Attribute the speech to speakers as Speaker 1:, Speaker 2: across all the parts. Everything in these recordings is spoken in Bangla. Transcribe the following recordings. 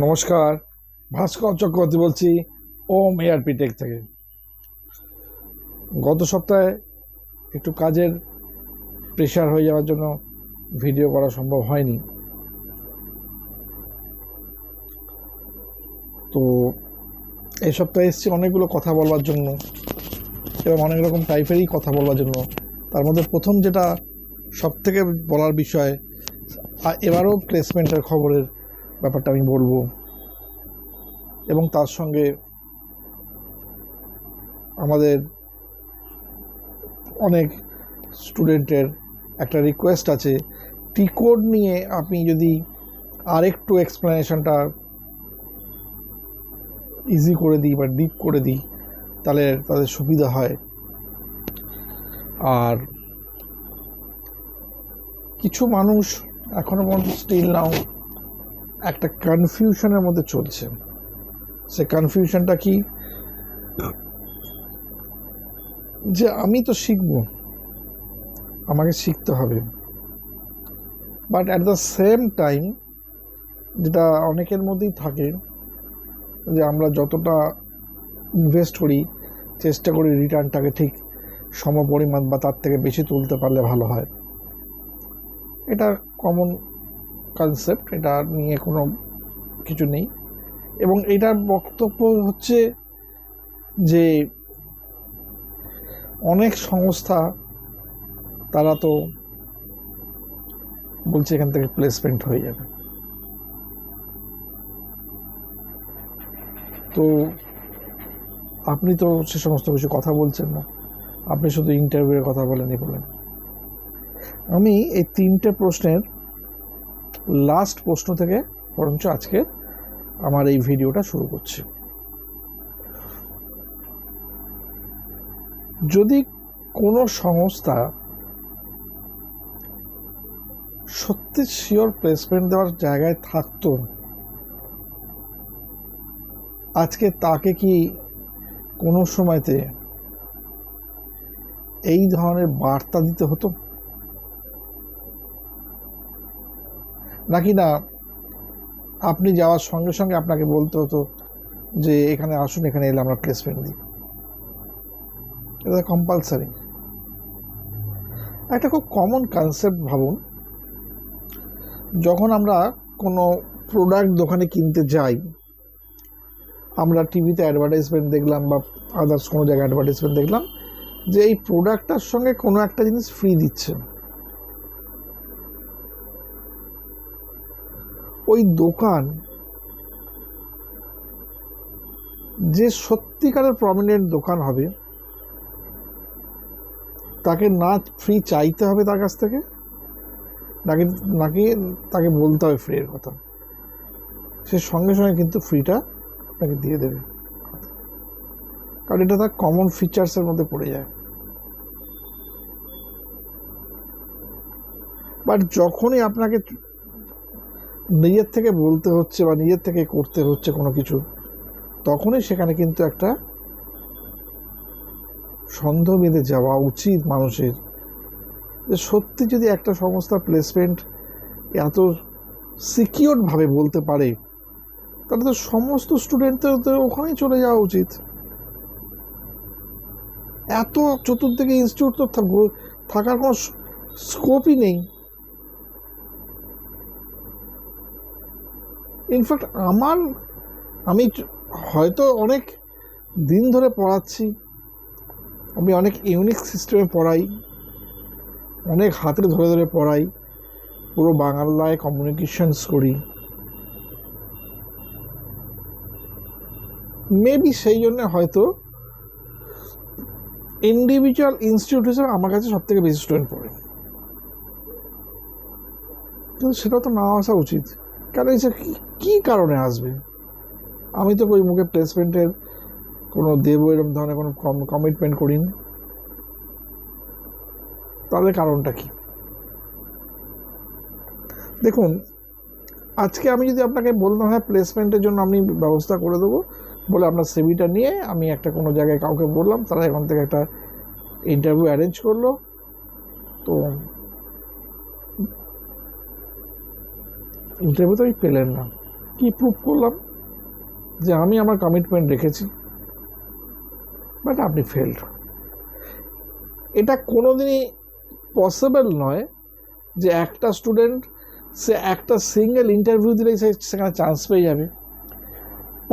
Speaker 1: নমস্কার, ভাস্কর চক্রবর্তী বলছি ওম এআরপি টেক থেকে। গত সপ্তাহে একটু কাজের প্রেশার হয়ে যাওয়ার জন্য ভিডিও করা সম্ভব হয়নি। তো এই সপ্তাহে এসেছি অনেকগুলো কথা বলবার জন্য এবং অনেক রকম টাইপেরই কথা বলবার জন্য। তার মধ্যে প্রথম যেটা সবথেকে বলার বিষয়, এবারও প্লেসমেন্টের খবরের ব্যাপারটা আমি বলবো, এবং তার সঙ্গে আমাদের অনেক স্টুডেন্টের একটা রিকোয়েস্ট আছে, টি কোড নিয়ে আপনি যদি আরেকটু এক্সপ্লেনেশনটা ইজি করে দিই বা ডিপ করে দিই তাহলে তাদের সুবিধা হয়। আর কিছু মানুষ এখনও পর্যন্ত স্টিল নাও একটা কনফিউশনের মধ্যে চলছে। সে কনফিউশনটা কি, যে আমি তো শিখবো, আমাকে শিখতে হবে, but at the same time যেটা অনেকের মধ্যেই থাকে যে আমরা যতটা ইনভেস্ট করি চেষ্টা করি রিটার্নটাকে ঠিক সমপরিমাণ বা তার থেকে বেশি তুলতে পারলে ভালো হয়। এটা কমন কনসেপ্ট, এটা নিয়ে কোনো কিছু নেই। এবং এটার বক্তব্য হচ্ছে যে অনেক সংস্থা তারা তো বলছে এখান থেকে প্লেসমেন্ট হয়ে যাবে। তো আপনি তো সে সমস্ত কিছু কথা বলছেন না, আপনি শুধু ইন্টারভিউয়ের কথা বলেনই বলেন। আমি এই তিনটে প্রশ্নের লাস্ট প্রশ্ন থেকে বরঞ্চ আজকে আমার এই ভিডিওটা শুরু করছি। যদি কোনো সংস্থা সত্যি শিওর প্লেসমেন্ট দেওয়ার জায়গায় থাকতো, আজকে তাকে কি কোনো সময়তে এই ধরনের বার্তা দিতে হতো? নাকি না আপনি যাওয়ার সঙ্গে সঙ্গে আপনাকে বলতে হতো যে এখানে আসুন, এখানে এলে আমরা প্লেসমেন্ট দিই? এটা কম্পালসারি। একটা খুব কমন কনসেপ্ট ভাবুন, যখন আমরা কোনো প্রোডাক্ট দোকানে কিনতে যাই, আমরা টিভিতে অ্যাডভার্টাইজমেন্ট দেখলাম বা আদার্স কোনো জায়গায় অ্যাডভার্টাইজমেন্ট দেখলাম যে এই প্রোডাক্টটার সঙ্গে কোনো একটা জিনিস ফ্রি দিচ্ছে। ওই দোকান যে সত্যিকারের প্রমিনেন্ট দোকান হবে, তাকে না ফ্রি চাইতে হবে তার কাছ থেকে, নাকি নাকি তাকে বলতে হবে ফ্রি এর কথা, সে সঙ্গে সঙ্গে কিন্তু ফ্রিটা আপনাকে দিয়ে দেবে, কারণ এটা তার কমন ফিচার্সের মধ্যে পড়ে যায়। বাট যখনই আপনাকে নিজের থেকে বলতে হচ্ছে বা নিজের থেকে করতে হচ্ছে কোনো কিছু, তখনই সেখানে কিন্তু একটা সন্দেহ বেঁধে যাওয়া উচিত মানুষের, যে সত্যি যদি একটা সংস্থা প্লেসমেন্ট এত সিকিওরভাবে বলতে পারে তাহলে তো সমস্ত স্টুডেন্টদের তো ওখানেই চলে যাওয়া উচিত। এত চতুর্দিকে ইনস্টিটিউট তো থাকার কোনো স্কোপই নেই। ইনফ্যাক্ট আমি হয়তো অনেক দিন ধরে পড়াচ্ছি, আমি অনেক ইউনিক সিস্টেমে পড়াই, অনেক হাতে ধরে ধরে পড়াই, পুরো বাংলায় কমিউনিকেশনস করি। মেবি সেই জন্য হয়তো ইন্ডিভিজুয়াল ইনস্টিটিউট হিসেবে আমার কাছে সব থেকে বেশি স্টুডেন্ট পড়ে, কিন্তু সেটা তো না আসা উচিত। কেন এসে কী কারণে আসবে? আমি তো ওই মুখে প্লেসমেন্টের কোনো দেবো এরকম ধরনের কোনো কমিটমেন্ট করিনি, তাদের কারণটা কি? দেখুন, আজকে আমি যদি আপনাকে বলতাম হ্যাঁ প্লেসমেন্টের জন্য আমি ব্যবস্থা করে দেবো বলে আপনার সিভিটা নিয়ে আমি একটা কোনো জায়গায় কাউকে বললাম, তারা এখান থেকে একটা ইন্টারভিউ অ্যারেঞ্জ করলো, তো ইন্টারভিউ তো আপনি পেলেন না, কি প্রুভ করলাম? যে আমি আমার কমিটমেন্ট রেখেছি, বাট আপনি ফেলড। এটা কোনোদিনই পসিবল নয় যে একটা স্টুডেন্ট সে একটা সিঙ্গেল ইন্টারভিউ দিলেই সেখানে চান্স পেয়ে যাবে।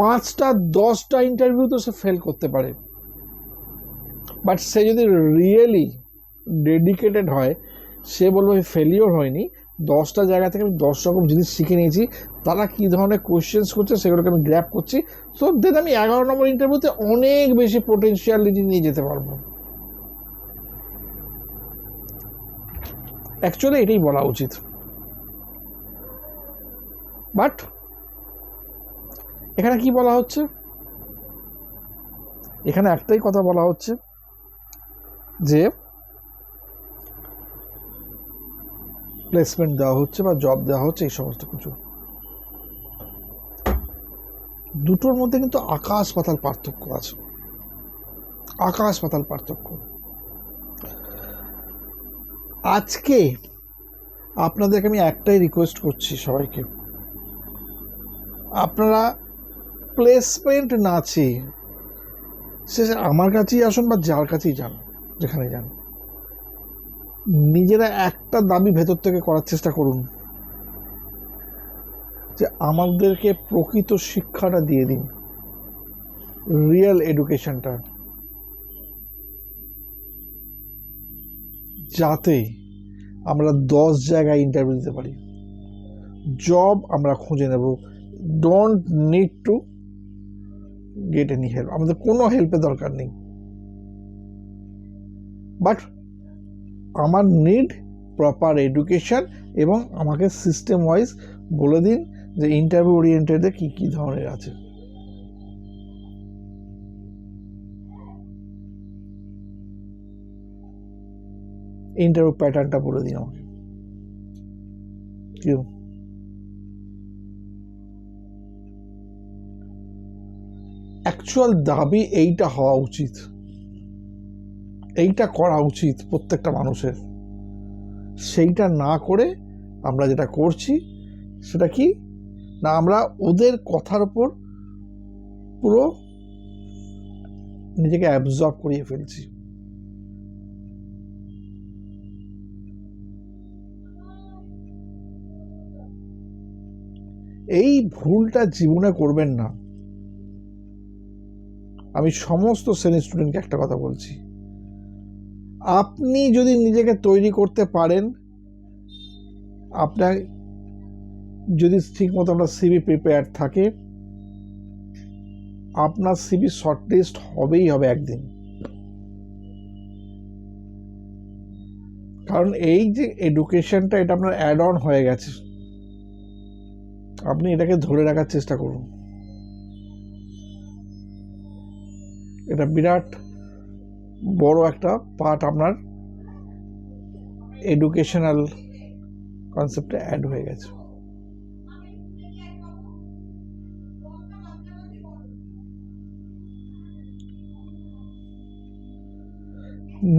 Speaker 1: 5টা 10টা ইন্টারভিউ তো সে ফেল করতে পারে, বাট সে যদি রিয়েলি ডেডিকেটেড হয়, সে বলবো আমি ফেলিওর হয়নি, 10টা জায়গা থেকে আমি 10 রকম জিনিস শিখে নিয়েছি, তারা কী ধরনের কোয়েশ্চেন্স করছে সেগুলোকে আমি গ্র্যাব করছি। সো দেন আমি 11 নম্বর ইন্টারভিউতে অনেক বেশি পোটেনশিয়ালিটি নিয়ে যেতে পারবো। অ্যাকচুয়ালি এটাই বলা উচিত। বাট এখানে কি বলা হচ্ছে? এখানে একটাই কথা বলা হচ্ছে যে প্লেসমেন্ট দেওয়া হচ্ছে বা জব দেওয়া হচ্ছে, এই সমস্ত কিছু। দুটোর মধ্যে কিন্তু আকাশ পাতাল পার্থক্য আছে, আকাশ পাতাল পার্থক্য। আজকে আপনাদেরকে আমি একটাই রিকোয়েস্ট করছি সবাইকে, আপনারা প্লেসমেন্ট না চেয়ে সে আমার কাছেই আসুন বা যার কাছেই যান, যেখানে যান, নিজেরা একটা দাবি ভেতর থেকে করার চেষ্টা করুন যে আমাদেরকে প্রকৃত শিক্ষাটা দিয়ে দিন, রিয়েল এডুকেশনটা, যাতে আমরা 10 জায়গায় ইন্টারভিউ দিতে পারি। জব আমরা খুঁজে নেব, don't need to get any help, আমাদের কোনো হেল্পের দরকার নেই। বাট আমার নিড প্রপার এডুকেশন, এবং আমাকে সিস্টেম ওয়াইজ বলে দিন যে ইন্টারভিউ ওরিয়েন্টেডে কী কী ধরনের আছে। ইন্টারভিউ প্যাটার্নটা বলে দিন আমাকে। কি অ্যাকচুয়াল দাবি এইটা হওয়া উচিত, এইটা করা উচিত প্রত্যেকটা মানুষের। সেইটা না করে আমরা যেটা করছি সেটা কি না, আমরা ওদের কথার উপর পুরো নিজেকে অ্যাবজর্ব করিয়ে ফেলছি। এই ভুলটা জীবনে করবেন না। আমি সমস্ত শ্রেণীর স্টুডেন্টকে একটা কথা বলছি, আপনি যদি নিজেকে তৈরি করতে পারেন, আপনার যদি ঠিক মতো আপনার সিভি প্রিপেয়ার থাকে, আপনার সিভি শর্টলিস্ট হবেই হবে একদিন। কারণ এই যে এডুকেশনটা, এটা আপনার অ্যাড অন হয়ে গেছে, আপনি এটাকে ধরে রাখার চেষ্টা করুন। এটা বিরাট বড় একটা পার্ট আপনার এডুকেশনাল কনসেপ্টে অ্যাড হয়ে গেছে।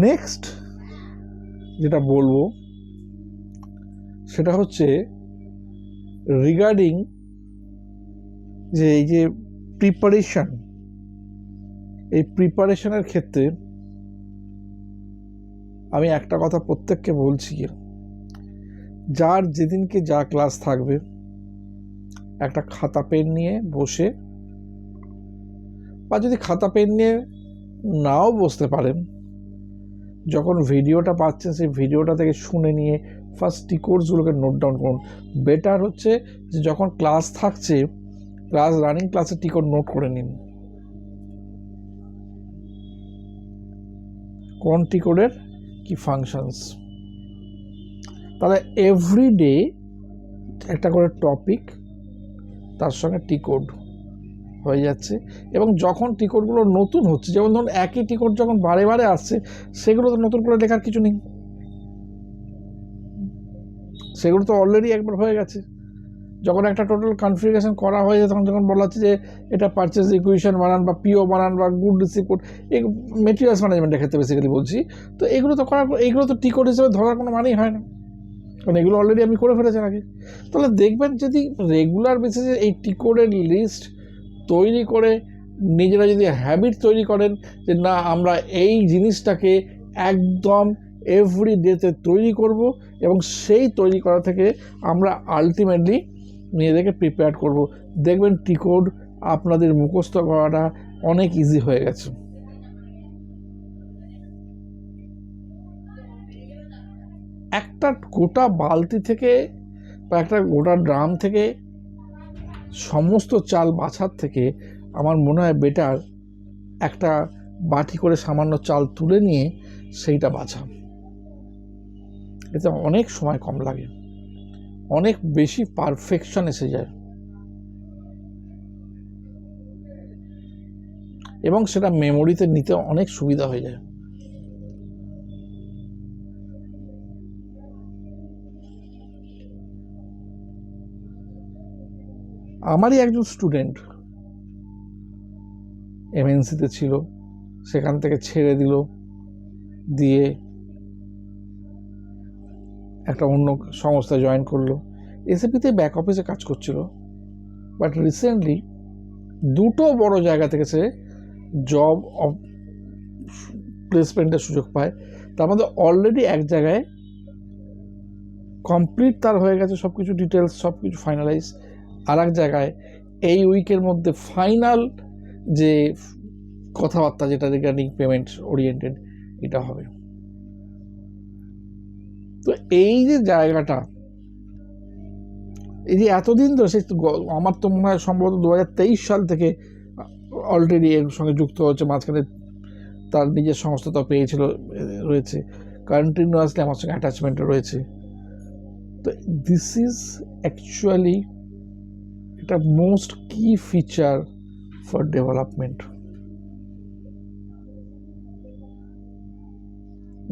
Speaker 1: নেক্সট যেটা বলবো সেটা হচ্ছে রিগার্ডিং যে এই যে প্রিপারেশন, এই প্রিপারেশনের ক্ষেত্রে আমি একটা কথা প্রত্যেককে বলছি, যার যেদিনকে যা ক্লাস থাকবে একটা খাতা পেন নিয়ে বসে, বা যদি খাতা পেন নিয়ে নাও বসতে পারেন, যখন ভিডিওটা পাচ্ছেন সেই ভিডিওটা থেকে শুনে নিয়ে ফার্স্ট টিকোডসগুলোকে নোট ডাউন করুন। বেটার হচ্ছে যে যখন ক্লাস থাকছে, ক্লাস রানিং ক্লাসের টিকোড নোট করে নিন, কোন টিকোডের কি ফাংশনস। তাহলে এভরিডে একটা করে টপিক, তার সঙ্গে টিকোড হয়ে যাচ্ছে। এবং যখন টিকোডগুলো নতুন হচ্ছে, যেমন ধরুন একই টিকোড যখন বারে বারে আসছে, সেগুলো তো নতুন করে লেখার কিছু নেই, সেগুলো তো অলরেডি একবার হয়ে গেছে। যখন একটা টোটাল কনফিগারেশন করা হয়ে যায়, তখন যখন বলা হচ্ছে যে এটা পারচেজ ইকুয়েশন বানান বা পিও বানান বা গুড রিসিপ্ট, এই মেটেরিয়ালস ম্যানেজমেন্টের ক্ষেত্রে বেসিক্যালি বলছি, তো এগুলো তো করার, এইগুলো তো টিকোড হিসেবে ধরার কোনো মানেই হয় না। কারণ এগুলো অলরেডি আপনি করে ফেলেছেন আগে। তাহলে দেখবেন যদি রেগুলার বেসিসে এই টিকোডের লিস্ট তৈরি করে নিজেরা যদি হ্যাবিট তৈরি করেন যে না আমরা এই জিনিসটাকে একদম এভরিডেতে তৈরি করব, এবং সেই তৈরি করা থেকে আমরা আলটিমেটলি নিজেদেরকে প্রিপেয়ার করব, দেখবেন টিকোড আপনাদের মুখস্থ করাটা অনেক ইজি হয়ে গেছে। একটা গোটা বালতি থেকে বা একটা গোটা ড্রাম থেকে সমস্ত চাল বাছার থেকে আমার মনে হয় বেটার একটা বাটি করে সামান্য চাল তুলে নিয়ে সেইটা বাছা। এতে অনেক সময় কম লাগে, অনেক বেশি পারফেকশন এসে যায়, এবং সেটা মেমোরিতে নিতে অনেক সুবিধা হয়ে যায়। আমারই একজন স্টুডেন্ট এমএনসিতে ছিল, সেখান থেকে ছেড়ে দিল, দিয়ে একটা অন্য সংস্থায় জয়েন করলো, এসএপিতে ব্যাক অফিসে কাজ করছিল। বাট রিসেন্টলি দুটো বড় জায়গা থেকে সে জব প্লেসমেন্টের সুযোগ পায়। তার মধ্যে অলরেডি এক জায়গায় কমপ্লিট তার হয়ে গেছে সব কিছু, ডিটেলস সব কিছু ফাইনালাইজ। আর এক জায়গায় এই উইকের মধ্যে ফাইনাল যে কথাবার্তা, যেটা রিগার্ডিং পেমেন্ট ওরিয়েন্টেড, এটা হবে। তো এই যে জায়গাটা, এই যে এতদিন ধরে, সে আমার তো মনে হয় সম্ভবত 2023 সাল থেকে অলরেডি এর সঙ্গে যুক্ত হচ্ছে, মাঝখানে তার নিজের সংস্থা পেয়েছিল, রয়েছে কন্টিনিউয়াসলি আমার সঙ্গে অ্যাটাচমেন্টে রয়েছে। তো দিস ইজ অ্যাকচুয়ালি এটা মোস্ট কি ফিচার ফর ডেভেলপমেন্ট,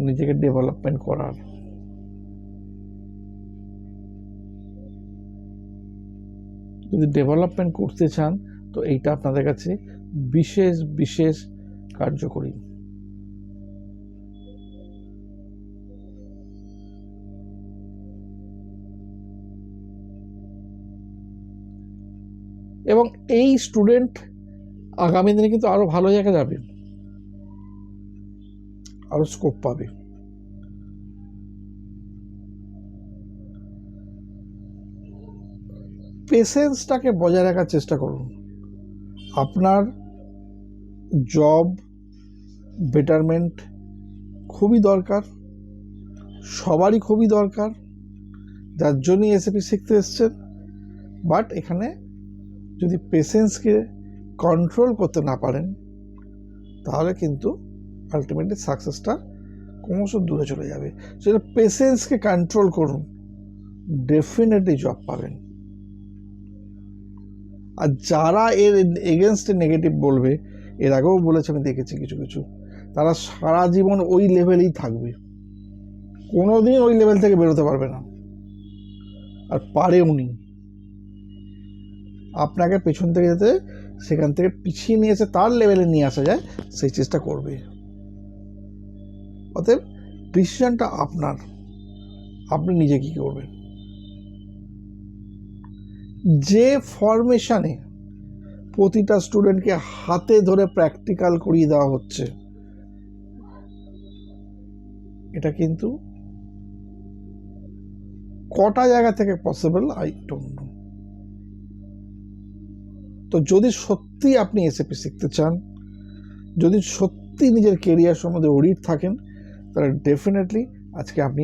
Speaker 1: নিজেকে ডেভেলপমেন্ট করার। যদি ডেভেলপমেন্ট করতে চান তো এইটা আপনাদের কাছে বিশেষ বিশেষ কার্যকরী। এবং এই স্টুডেন্ট আগামী দিনে কিন্তু আরো ভালো জায়গায় যাবে, আরো স্কোপ পাবে। পেশেন্সটাকে বজায় রাখার চেষ্টা করুন। আপনার জব বেটারমেন্ট খুবই দরকার, সবারই খুবই দরকার, যার জন্যই এসএপি শিখতে এসছেন। বাট এখানে যদি পেশেন্সকে কন্ট্রোল করতে না পারেন তাহলে কিন্তু আলটিমেটলি সাকসেসটা ক্রমশ দূরে চলে যাবে। সেটা পেশেন্সকে কন্ট্রোল করুন, ডেফিনেটলি জব পাবেন। আর যারা এর এগেনস্টে নেগেটিভ বলবে, এর আগেও বলেছে, আমি দেখেছি কিছু কিছু, তারা সারা জীবন ওই লেভেলেই থাকবে, কোনোদিন ওই লেভেল থেকে বেরোতে পারবে না, আর পারেও নি। আপনাকে পেছন থেকে যেতে, সেখান থেকে পিছিয়ে নিয়ে এসে তার লেভেলে নিয়ে আসা যায়, সেই চেষ্টা করবে। অতএব ডিসিশনটা আপনার, আপনি নিজে কি করবেন। যে ফরমেশনে প্রতিটা স্টুডেন্টকে হাতে ধরে প্র্যাকটিক্যাল করিয়ে দেওয়া হচ্ছে, এটা কিন্তু কটা জায়গা থেকে পসিবল আই ডোন্ট নো। তো যদি সত্যি আপনি এসএপি শিখতে চান, যদি সত্যি নিজের কেরিয়ার সম্বন্ধে অরিড থাকেন, তাহলে ডেফিনেটলি আজকে আপনি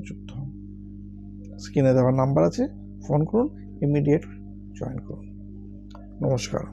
Speaker 1: যুক্ত হন। স্ক্রিনে দেওয়ার নাম্বার আছে, ফোন করুন, ইমিডিয়েট জয়েন করুন। নমস্কার।